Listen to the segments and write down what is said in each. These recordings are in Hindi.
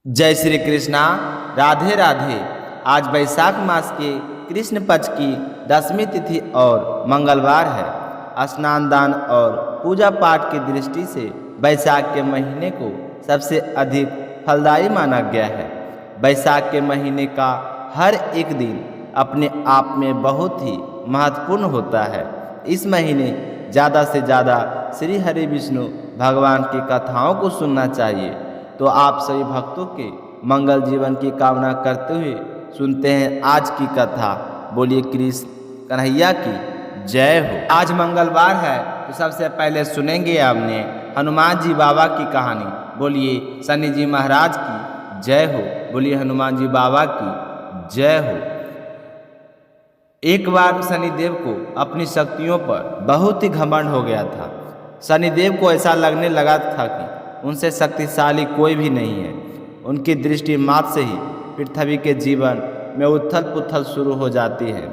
जय श्री कृष्णा। राधे राधे। आज वैशाख मास के कृष्ण पक्ष की 10वीं तिथि और मंगलवार है। स्नान दान और पूजा पाठ की दृष्टि से वैशाख के महीने को सबसे अधिक फलदायी माना गया है। वैशाख के महीने का हर एक दिन अपने आप में बहुत ही महत्वपूर्ण होता है। इस महीने ज़्यादा से ज़्यादा श्री हरि विष्णु भगवान की कथाओं को सुनना चाहिए। तो आप सभी भक्तों के मंगल जीवन की कामना करते हुए सुनते हैं आज की कथा। बोलिए कृष्ण कन्हैया की जय हो। आज मंगलवार है तो सबसे पहले सुनेंगे आपने हनुमान जी बाबा की कहानी। बोलिए शनि जी महाराज की जय हो। बोलिए हनुमान जी बाबा की जय हो। एक बार शनिदेव को अपनी शक्तियों पर बहुत ही घमंड हो गया था। शनिदेव को ऐसा लगने लगा था कि उनसे शक्तिशाली कोई भी नहीं है। उनकी दृष्टि मात्र से ही पृथ्वी के जीवन में उथल पुथल शुरू हो जाती है।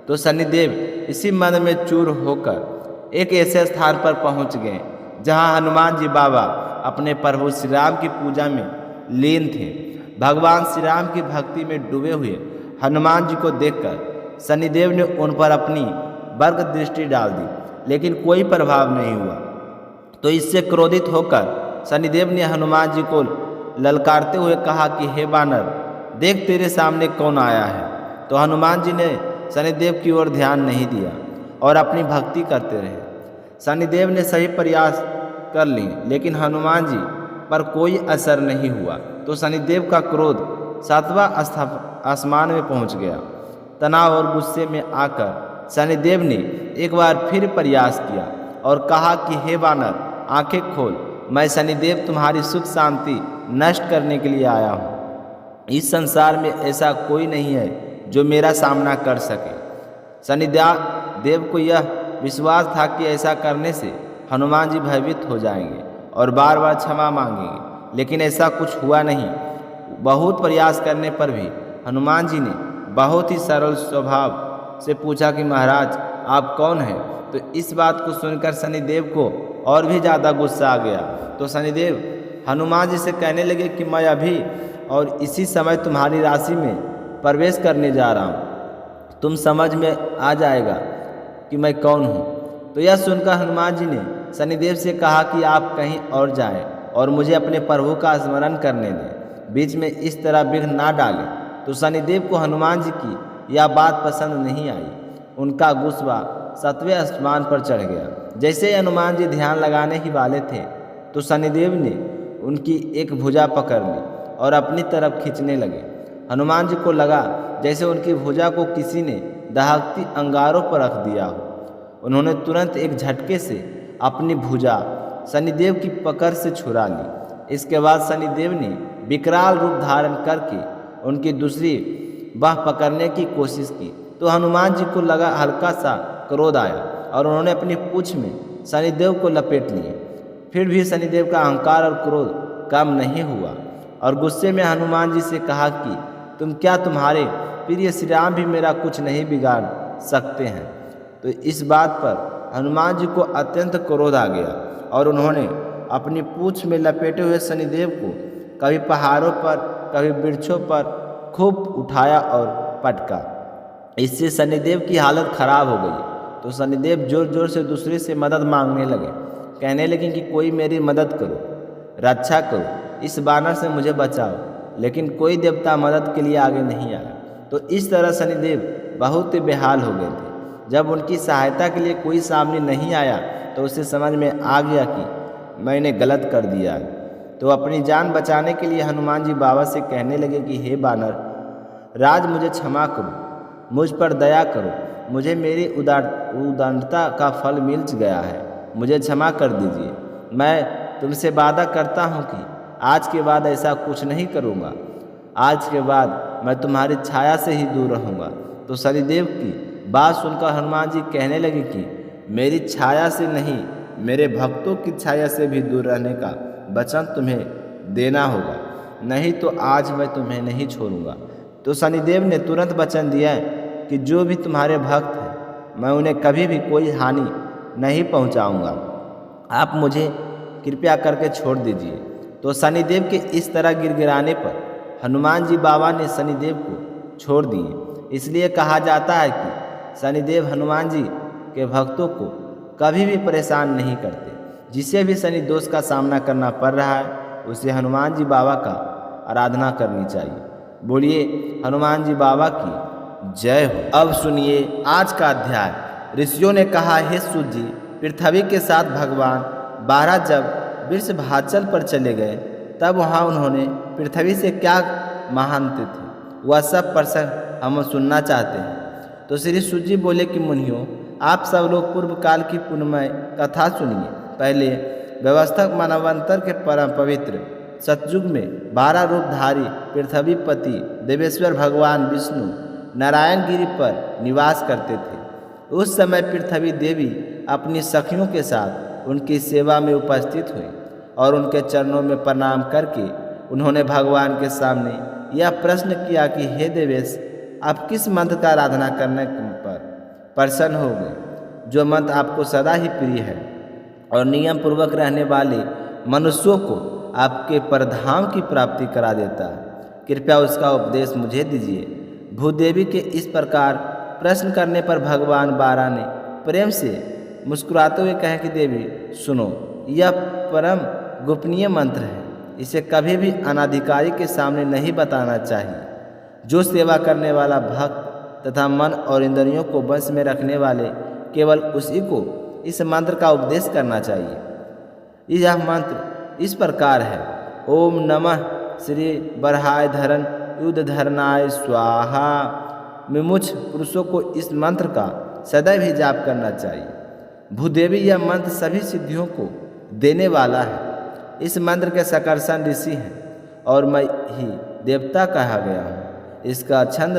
तो शनिदेव इसी मन में चूर होकर एक ऐसे स्थान पर पहुंच गए जहां हनुमान जी बाबा अपने प्रभु श्री राम की पूजा में लीन थे। भगवान श्री राम की भक्ति में डूबे हुए हनुमान जी को देखकर शनिदेव ने उन पर अपनी वर्ग दृष्टि डाल दी, लेकिन कोई प्रभाव नहीं हुआ। तो इससे क्रोधित होकर शनिदेव ने हनुमान जी को ललकारते हुए कहा कि हे बानर, देख तेरे सामने कौन आया है। तो हनुमान जी ने शनिदेव की ओर ध्यान नहीं दिया और अपनी भक्ति करते रहे। शनिदेव ने सही प्रयास कर लिए, लेकिन हनुमान जी पर कोई असर नहीं हुआ। तो शनिदेव का क्रोध 7वां आसमान में पहुंच गया। तनाव और गुस्से में आकर शनिदेव ने एक बार फिर प्रयास किया और कहा कि हे बानर, आंखें खोल। मैं शनिदेव तुम्हारी सुख शांति नष्ट करने के लिए आया हूँ। इस संसार में ऐसा कोई नहीं है जो मेरा सामना कर सके। शनिदेव को यह विश्वास था कि ऐसा करने से हनुमान जी भयभीत हो जाएंगे और बार बार क्षमा मांगेंगे, लेकिन ऐसा कुछ हुआ नहीं। बहुत प्रयास करने पर भी हनुमान जी ने बहुत ही सरल स्वभाव से पूछा कि महाराज आप कौन हैं। तो इस बात को सुनकर शनिदेव को और भी ज़्यादा गुस्सा आ गया। तो शनिदेव हनुमान जी से कहने लगे कि मैं अभी और इसी समय तुम्हारी राशि में प्रवेश करने जा रहा हूँ। तुम समझ में आ जाएगा कि मैं कौन हूँ। तो यह सुनकर हनुमान जी ने शनिदेव से कहा कि आप कहीं और जाएं और मुझे अपने प्रभु का स्मरण करने दें, बीच में इस तरह विघ्न ना डालें। तो शनिदेव को हनुमान जी की यह बात पसंद नहीं आई। उनका गुस्सा 7वें आसमान पर चढ़ गया। जैसे ही हनुमान जी ध्यान लगाने ही वाले थे तो शनिदेव ने उनकी एक भुजा पकड़ ली और अपनी तरफ खींचने लगे। हनुमान जी को लगा जैसे उनकी भुजा को किसी ने दहकती अंगारों पर रख दिया हो। उन्होंने तुरंत एक झटके से अपनी भुजा शनिदेव की पकड़ से छुड़ा ली। इसके बाद शनिदेव ने विकराल रूप धारण करके उनकी दूसरी बाह पकड़ने की कोशिश की। तो हनुमान जी को लगा हल्का सा क्रोध आया और उन्होंने अपनी पूंछ में शनिदेव को लपेट लिए। फिर भी शनिदेव का अहंकार और क्रोध कम नहीं हुआ और गुस्से में हनुमान जी से कहा कि तुम्हारे प्रिय श्री राम भी मेरा कुछ नहीं बिगाड़ सकते हैं। तो इस बात पर हनुमान जी को अत्यंत क्रोध आ गया और उन्होंने अपनी पूंछ में लपेटे हुए शनिदेव को कभी पहाड़ों पर कभी वृक्षों पर खूब उठाया और पटका। इससे शनिदेव की हालत खराब हो गई। तो शनिदेव जोर जोर से दूसरे से मदद मांगने लगे, कहने लगे कि कोई मेरी मदद करो, रक्षा करो, इस बानर से मुझे बचाओ। लेकिन कोई देवता मदद के लिए आगे नहीं आया। तो इस तरह शनिदेव बहुत ही बेहाल हो गए थे। जब उनकी सहायता के लिए कोई सामने नहीं आया तो उसे समझ में आ गया कि मैंने गलत कर दिया है। तो अपनी जान बचाने के लिए हनुमान जी बाबा से कहने लगे कि हे बानर राज, मुझे क्षमा करो, मुझ पर दया करो। मुझे मेरी उदारता का फल मिल गया है, मुझे क्षमा कर दीजिए। मैं तुमसे वादा करता हूँ कि आज के बाद ऐसा कुछ नहीं करूँगा। आज के बाद मैं तुम्हारी छाया से ही दूर रहूँगा। तो शनिदेव की बात सुनकर हनुमान जी कहने लगे कि मेरी छाया से नहीं, मेरे भक्तों की छाया से भी दूर रहने का वचन तुम्हें देना होगा, नहीं तो आज मैं तुम्हें नहीं छोड़ूंगा। तो शनिदेव ने तुरंत वचन दिया कि जो भी तुम्हारे भक्त हैं मैं उन्हें कभी भी कोई हानि नहीं पहुंचाऊंगा। आप मुझे कृपया करके छोड़ दीजिए। तो शनिदेव के इस तरह गिड़गिड़ाने पर हनुमान जी बाबा ने शनिदेव को छोड़ दिए। इसलिए कहा जाता है कि शनिदेव हनुमान जी के भक्तों को कभी भी परेशान नहीं करते। जिसे भी शनि दोष का सामना करना पड़ रहा है उसे हनुमान जी बाबा का आराधना करनी चाहिए। बोलिए हनुमान जी बाबा की जय हो। अब सुनिए आज का अध्याय। ऋषियों ने कहा, हे सूत जी, पृथ्वी के साथ भगवान 12 जब वृषभाचल पर चले गए तब वहाँ उन्होंने पृथ्वी से क्या महानते थे वह सब प्रसंग हम सुनना चाहते हैं। तो श्री सूत जी बोले कि मुनियों, आप सब लोग पूर्व काल की पुण्यमय कथा सुनिए। पहले व्यवस्थक मानवांतर के परम पवित्र सतयुग में 12 रूपधारी पृथ्वीपति देवेश्वर भगवान विष्णु नारायण गिरी पर निवास करते थे। उस समय पृथ्वी देवी अपनी सखियों के साथ उनकी सेवा में उपस्थित हुई और उनके चरणों में प्रणाम करके उन्होंने भगवान के सामने यह प्रश्न किया कि हे देवेश, आप किस मंत्र का आराधना करने पर प्रसन्न हो गए जो मंत्र आपको सदा ही प्रिय है और नियम पूर्वक रहने वाले मनुष्यों को आपके परधाम की प्राप्ति करा देता है? कृपया उसका उपदेश मुझे दीजिए। भूदेवी के इस प्रकार प्रश्न करने पर भगवान 12 ने प्रेम से मुस्कुराते हुए कहा कि देवी सुनो, यह परम गोपनीय मंत्र है। इसे कभी भी अनाधिकारी के सामने नहीं बताना चाहिए। जो सेवा करने वाला भक्त तथा मन और इंद्रियों को वश में रखने वाले केवल उसी को इस मंत्र का उपदेश करना चाहिए। यह मंत्र इस प्रकार है, ओम नमः श्री बरहाय धरन युद्ध धरनाय स्वाहा। विमुच पुरुषों को इस मंत्र का सदैव ही जाप करना चाहिए। भूदेवी यह मंत्र सभी सिद्धियों को देने वाला है। इस मंत्र के सकर्षण ऋषि हैं और मैं ही देवता कहा गया हूँ। इसका छंद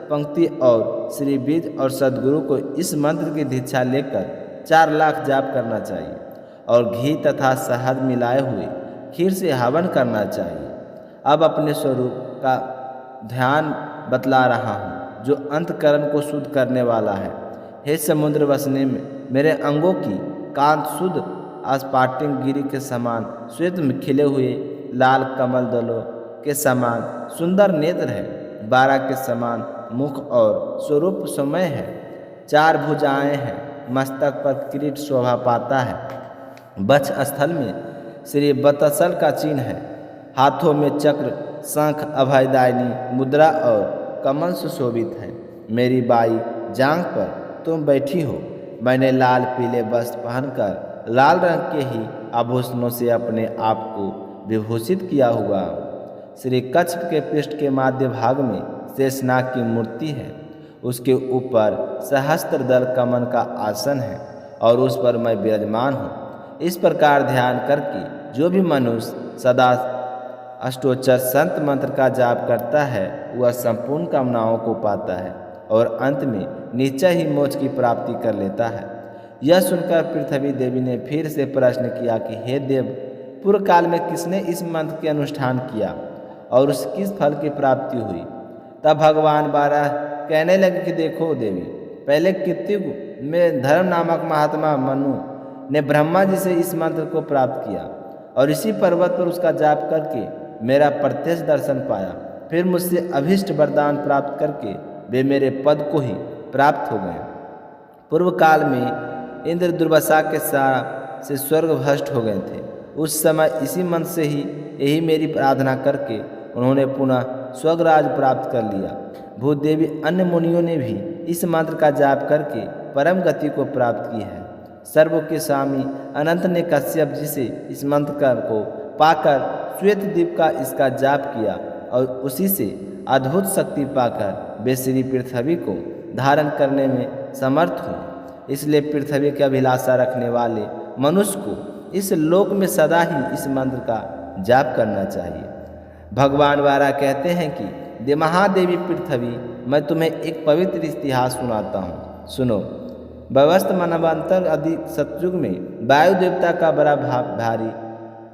पंक्ति और श्री बीज और सद्गुरु को इस मंत्र की दीक्षा लेकर 4 लाख जाप करना चाहिए और घी तथा शहद मिलाए हुए खीर से हवन करना चाहिए। अब अपने स्वरूप का ध्यान बतला रहा हूँ जो अंतकरण को शुद्ध करने वाला है। हे समुद्र वसने में मेरे अंगों की कांत शुद्ध अस्पाटिक गिरी के समान श्वेत में खिले हुए लाल कमल दलों के समान सुंदर नेत्र है। 12 के समान मुख और स्वरूप समय है। 4 भुजाएं हैं। मस्तक पर किरीट शोभा पाता है। वक्ष स्थल में श्री बत्सल का चिन्ह है। हाथों में चक्र, शंख, अभयदायिनी मुद्रा और कमल सुशोभित है। मेरी बाई जांघ पर तुम बैठी हो। मैंने लाल पीले वस्त्र पहनकर लाल रंग के ही आभूषणों से अपने आप को विभूषित किया हुआ। श्री कच्छ के पृष्ठ के मध्य भाग में शेषनाग की मूर्ति है। उसके ऊपर सहस्त्र दल कमल का आसन है और उस पर मैं विराजमान हूँ। इस प्रकार ध्यान करके जो भी मनुष्य सदा अष्टोच्चर संत मंत्र का जाप करता है वह संपूर्ण कामनाओं को पाता है और अंत में निश्चय ही मोक्ष की प्राप्ति कर लेता है। यह सुनकर पृथ्वी देवी ने फिर से प्रश्न किया कि हे देव, पूर्व काल में किसने इस मंत्र के अनुष्ठान किया और उस किस फल की प्राप्ति हुई? तब भगवान 12 कहने लगे कि देखो देवी, पहले कृत्युग में धर्म नामक महात्मा मनु ने ब्रह्मा जी से इस मंत्र को प्राप्त किया और इसी पर्वत पर उसका जाप करके मेरा प्रत्यक्ष दर्शन पाया। फिर मुझसे अभीष्ट वरदान प्राप्त करके वे मेरे पद को ही प्राप्त हो गए। पूर्व काल में इंद्र दुर्वासा के साप से स्वर्ग भ्रष्ट हो गए थे। उस समय इसी मंत्र से ही यही मेरी प्रार्थना करके उन्होंने पुनः स्वर्गराज प्राप्त कर लिया। भूदेवी अन्य मुनियों ने भी इस मंत्र का जाप करके परम गति को प्राप्त की है। सर्व के स्वामी अनंत ने कश्यप जी से इस मंत्र को पाकर श्वेत द्वीप का इसका जाप किया और उसी से अद्भुत शक्ति पाकर वे श्री पृथ्वी को धारण करने में समर्थ हुए। इसलिए पृथ्वी की अभिलाषा रखने वाले मनुष्य को इस लोक में सदा ही इस मंत्र का जाप करना चाहिए। भगवान 12 कहते हैं कि महादेवी पृथ्वी, मैं तुम्हें एक पवित्र इतिहास सुनाता हूँ, सुनो। व्यवस्थ मनवंतर अधिक सतयुग में वायु देवता का बड़ा भारी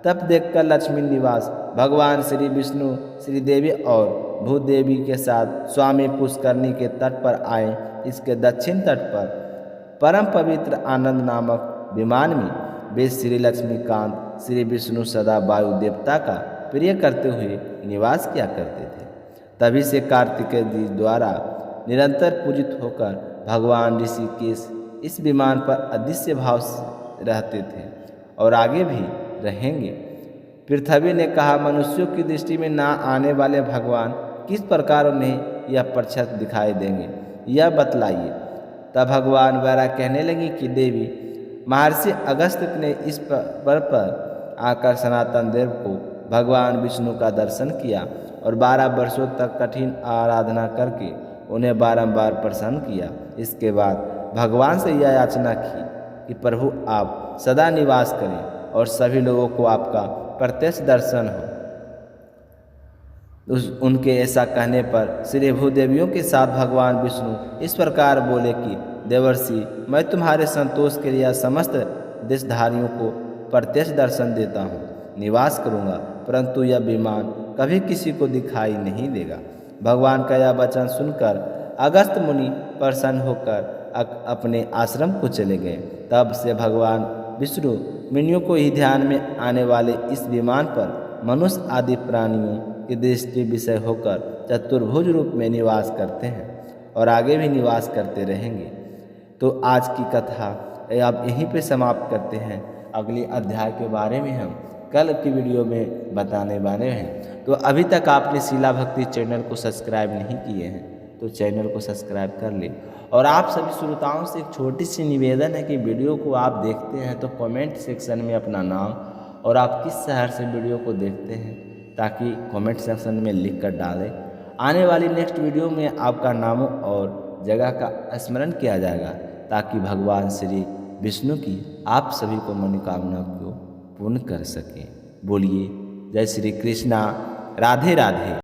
तप देखकर लक्ष्मी निवास भगवान श्री विष्णु, श्री देवी और भूदेवी के साथ स्वामी पुष्करणी के तट पर आए। इसके दक्षिण तट पर परम पवित्र आनंद नामक विमान में वे श्री लक्ष्मीकांत श्री विष्णु सदा वायु देवता का प्रिय करते हुए निवास किया करते थे। तभी से कार्तिकेय जी द्वारा निरंतर पूजित होकर भगवान ऋषिकेश इस विमान पर अदृश्य भाव से रहते थे और आगे भी रहेंगे। पृथ्वी ने कहा, मनुष्यों की दृष्टि में ना आने वाले भगवान किस प्रकार उन्हें यह प्रक्षेत्र दिखाई देंगे, यह बतलाइए। तब भगवान वैरा कहने लगी कि देवी, महर्षि अगस्त्य ने इस पर आकर सनातन देव को भगवान विष्णु का दर्शन किया और 12 वर्षों तक कठिन आराधना करके उन्हें बारंबार प्रसन्न किया। इसके बाद भगवान से यह याचना की कि प्रभु आप सदा निवास करें और सभी लोगों को आपका प्रत्यक्ष दर्शन हो। उनके ऐसा कहने पर श्री भूदेवियों के साथ भगवान विष्णु इस प्रकार बोले कि देवर्षि, मैं तुम्हारे संतोष के लिए समस्त देशधारियों को प्रत्यक्ष दर्शन देता हूँ, निवास करूँगा, परंतु यह विमान कभी किसी को दिखाई नहीं देगा। भगवान का यह वचन सुनकर अगस्त मुनि प्रसन्न होकर अपने आश्रम को चले गए। तब से भगवान विष्णु मुनियों को ही ध्यान में आने वाले इस विमान पर मनुष्य आदि प्राणियों की दृष्टि विषय होकर चतुर्भुज रूप में निवास करते हैं और आगे भी निवास करते रहेंगे। तो आज की कथा आप यहीं पे समाप्त करते हैं। अगले अध्याय के बारे में हम कल की वीडियो में बताने वाले हैं। तो अभी तक आपने शिला भक्ति चैनल को सब्सक्राइब नहीं किए हैं तो चैनल को सब्सक्राइब कर ले। और आप सभी श्रोताओं से एक छोटी सी निवेदन है कि वीडियो को आप देखते हैं तो कमेंट सेक्शन में अपना नाम और आप किस शहर से वीडियो को देखते हैं ताकि कमेंट सेक्शन में लिख कर डालें। आने वाली नेक्स्ट वीडियो में आपका नाम और जगह का स्मरण किया जाएगा ताकि भगवान श्री विष्णु की आप सभी को मनोकामना को पूर्ण कर सकें। बोलिए जय श्री कृष्णा, राधे राधे।